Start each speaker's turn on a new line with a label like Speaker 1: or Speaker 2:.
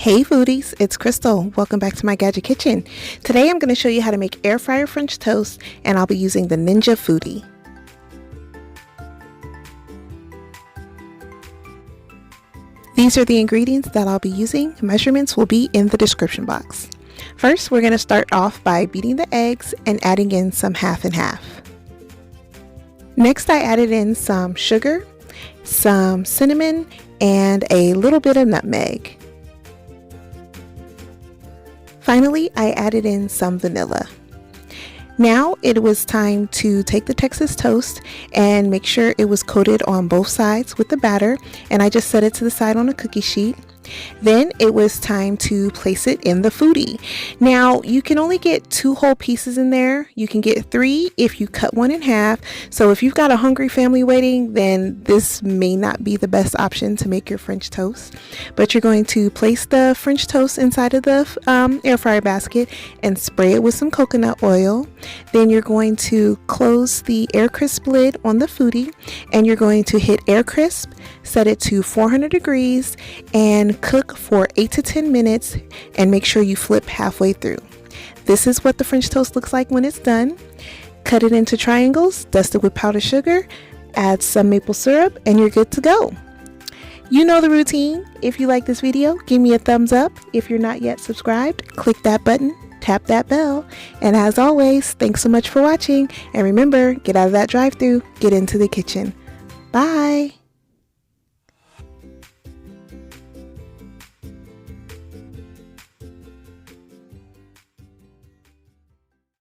Speaker 1: Hey foodies, it's Crystal. Welcome back to my Gadget Kitchen. Today I'm going to show you how to make air fryer French toast, and I'll be using the Ninja Foodi. These are the ingredients that I'll be using. Measurements will be in the description box. First, we're going to start off by beating the eggs and adding in some half and half. Next, I added in some sugar, some cinnamon, and a little bit of nutmeg. Finally, I added in some vanilla. Now it was time to take the Texas toast and make sure it was coated on both sides with the batter, and I just set it to the side on a cookie sheet. Then it was time to place it in the Foodi. Now you can only get 2 whole pieces in there. You can get 3 if you cut one in half. So if you've got a hungry family waiting, then this may not be the best option to make your French toast. But you're going to place the French toast inside of the air fryer basket and spray it with some coconut oil. Then you're going to close the air crisp lid on the Foodi, and you're going to hit air crisp, set it to 400 degrees, and cook for 8 to 10 minutes, and make sure you flip halfway through. This is what the French toast looks like when it's done. Cut it into triangles, dust it with powdered sugar, add some maple syrup, and you're good to go. You know the routine. If you like this video, give me a thumbs up. If you're not yet subscribed, click that button, tap that bell, and as always, thanks so much for watching, and remember, get out of that drive-thru, get into the kitchen. Bye!